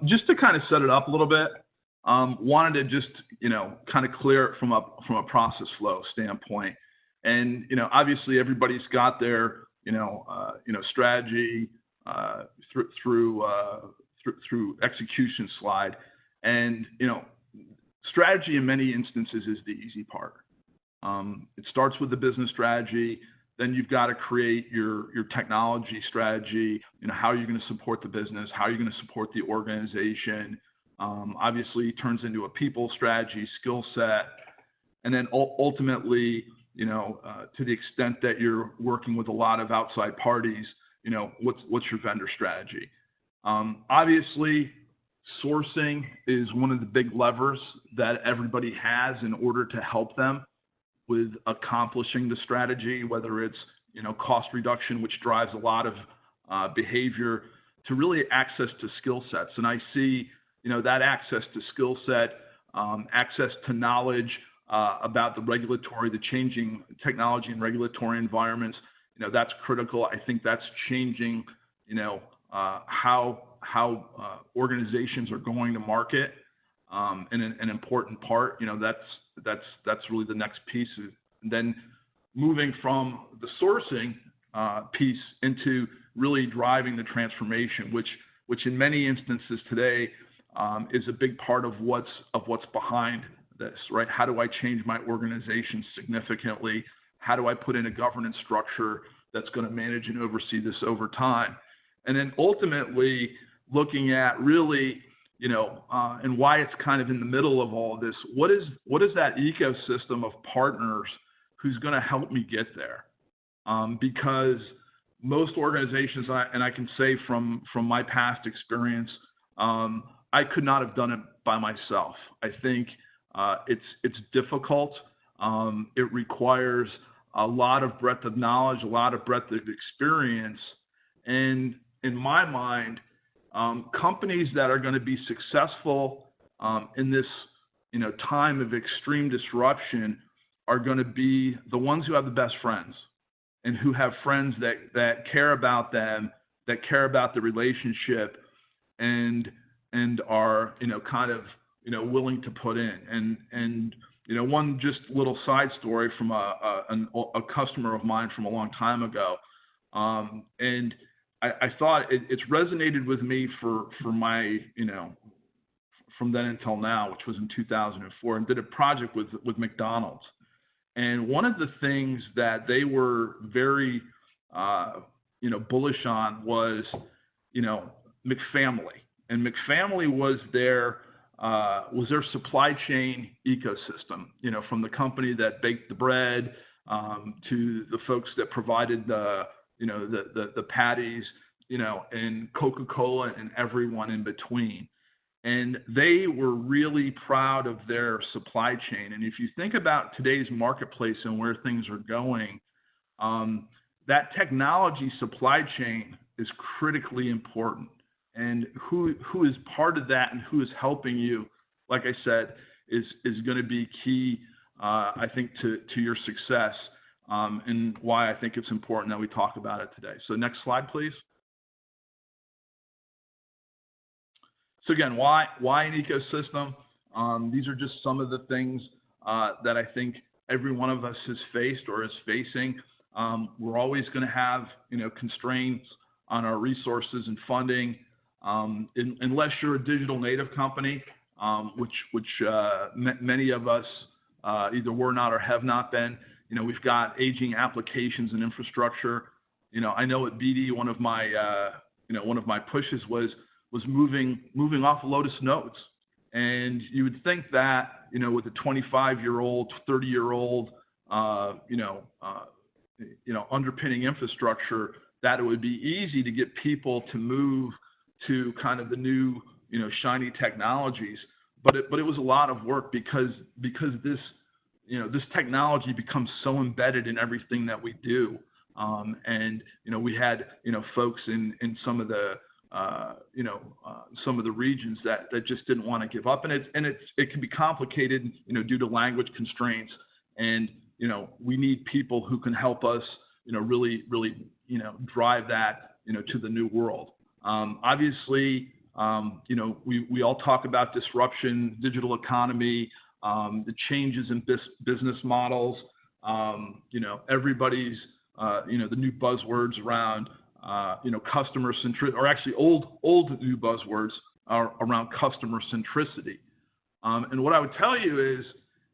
Just to kind of set it up a little bit, wanted to just, kind of clear it from a process flow standpoint. And, obviously everybody's got their, strategy through execution slide. And, strategy in many instances is the easy part. It starts with the business strategy. Then you've got to create your technology strategy, how are you going to support the business? How are you going to support the organization? Obviously it turns into a people strategy, skill set. And then ultimately, to the extent that you're working with a lot of outside parties, what's your vendor strategy? Obviously, sourcing is one of the big levers that everybody has in order to help them with accomplishing the strategy, whether it's, cost reduction, which drives a lot of behavior, to really access to skill sets. And I see, that access to skill set, access to knowledge about the changing technology and regulatory environments, that's critical. I think that's changing, how organizations are going to market, and an important part. That's really the next piece. And then moving from the sourcing piece into really driving the transformation, which in many instances today is a big part of what's behind this, right? How do I change my organization significantly? How do I put in a governance structure that's going to manage and oversee this over time? And then ultimately looking at really, and why it's kind of in the middle of all of this, what is that ecosystem of partners who's going to help me get there? Because most organizations, and I can say from my past experience, I could not have done it by myself. I think it's difficult. It requires a lot of breadth of knowledge, a lot of breadth of experience. And in my mind, companies that are going to be successful in this, time of extreme disruption are going to be the ones who have the best friends and who have friends that care about them, that care about the relationship, and are, kind of, willing to put in. And one just little side story from a customer of mine from a long time ago, and I thought it's resonated with me for my, from then until now, which was in 2004, and did a project with McDonald's. And one of the things that they were very, bullish on was, McFamily. And McFamily was their supply chain ecosystem, from the company that baked the bread to the folks that provided the patties, and Coca-Cola and everyone in between. And they were really proud of their supply chain. And if you think about today's marketplace and where things are going, that technology supply chain is critically important. And who is part of that and who is helping you, like I said, is going to be key, I think, to your success, and why I think it's important that we talk about it today. So next slide, please. So again, why an ecosystem? These are just some of the things that I think every one of us has faced or is facing. We're always going to have, constraints on our resources and funding, unless you're a digital native company, which many of us either were not or have not been. We've got aging applications and infrastructure. I know at BD, one of my pushes was moving off Lotus Notes. And you would think that, with a 25-year-old, 30-year-old, underpinning infrastructure, that it would be easy to get people to move to kind of the new, shiny technologies. But it was a lot of work because this, this technology becomes so embedded in everything that we do. And, we had, folks in some of the, some of the regions that just didn't want to give up. And it can be complicated, due to language constraints. And, we need people who can help us, really, drive that, to the new world. Obviously, You know, we all talk about disruption, digital economy, the changes in business models. You know, everybody's, you know, the new buzzwords around, you know, customer centricity, or actually old new buzzwords are around customer centricity. And what I would tell you is,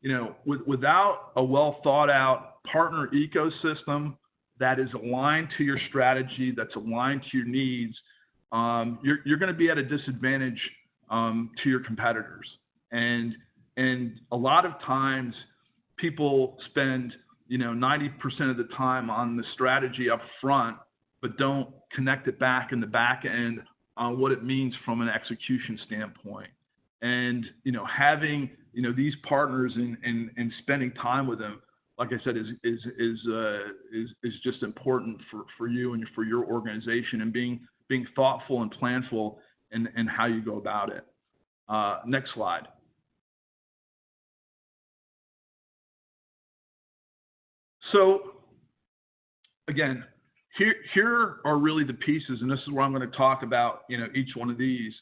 you know, without a well thought out partner ecosystem that is aligned to your strategy, that's aligned to your needs, you're going to be at a disadvantage to your competitors. And a lot of times people spend, you know, 90% of the time on the strategy up front, but don't connect it back in the back end on what it means from an execution standpoint. And, you know, having, you know, these partners and spending time with them, like I said, is just important for you and for your organization, and being thoughtful and planful in how you go about it. Next slide. So again, here are really the pieces, and this is where I'm going to talk about, you know, each one of these.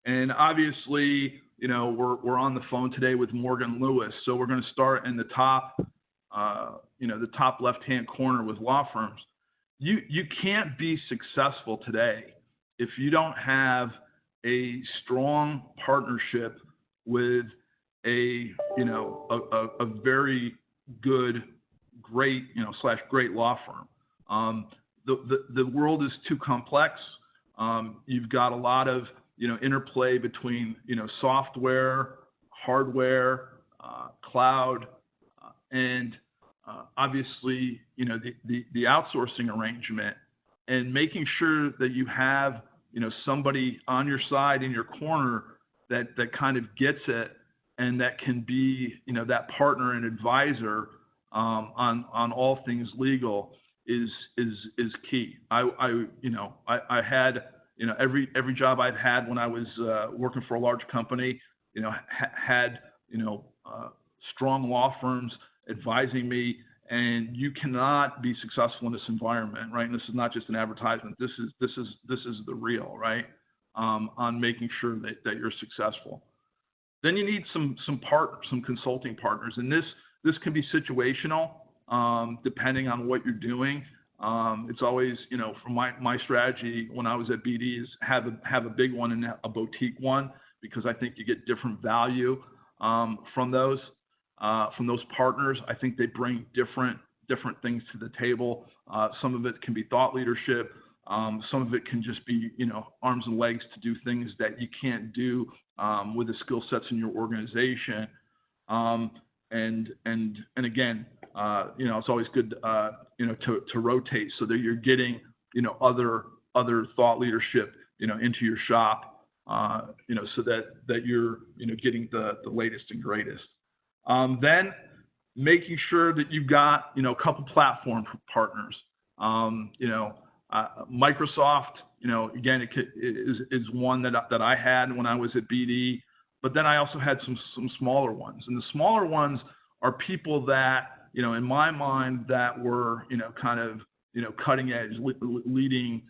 And obviously, you know, we're on the phone today with Morgan Lewis, so we're going to start in the top, you know, the top left-hand corner with law firms. You can't be successful today if you don't have a strong partnership with a, you know, a very good, great, you know, /great law firm. The world is too complex. You've got a lot of, you know, interplay between, you know, software, hardware, cloud, and obviously, you know, the outsourcing arrangement, and making sure that you have, you know, somebody on your side, in your corner, that kind of gets it, and that can be, you know, that partner and advisor on all things legal is key. I had, you know, every job I've had when I was working for a large company, you know, had, you know, strong law firms advising me, and you cannot be successful in this environment, right? And this is not just an advertisement. This is the real, right? On making sure that you're successful. Then you need some consulting partners, and this can be situational, depending on what you're doing. It's always, you know, from my strategy when I was at BD is have a big one and a boutique one, because I think you get different value from those partners. I think they bring different things to the table. Some of it can be thought leadership. Some of it can just be, you know, arms and legs to do things that you can't do with the skill sets in your organization. And again, you know, it's always good, you know, to rotate so that you're getting, you know, other thought leadership, you know, into your shop, you know, so that you're, you know, getting the latest and greatest. Then making sure that you've got, you know, a couple platform partners. You know, Microsoft, you know, again, is one that I had when I was at BD. But then I also had some smaller ones, and the smaller ones are people that, you know, in my mind, that were, you know, kind of, you know, cutting edge, leading,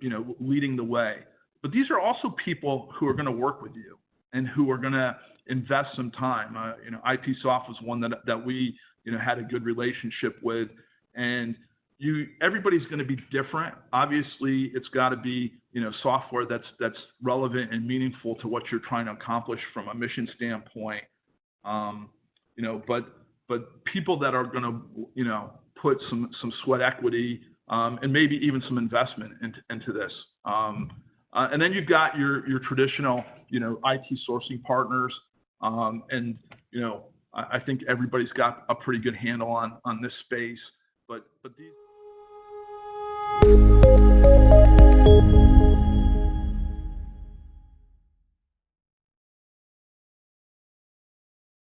you know, leading the way. But these are also people who are going to work with you and who are going to invest some time. You know, IPsoft was one that we, you know, had a good relationship with, and everybody's going to be different. Obviously, it's got to be, you know, software that's relevant and meaningful to what you're trying to accomplish from a mission standpoint. You know, but people that are going to, you know, put some sweat equity and maybe even some investment into this. And then you've got your traditional, you know, IT sourcing partners, and, you know, I think everybody's got a pretty good handle on this space, but these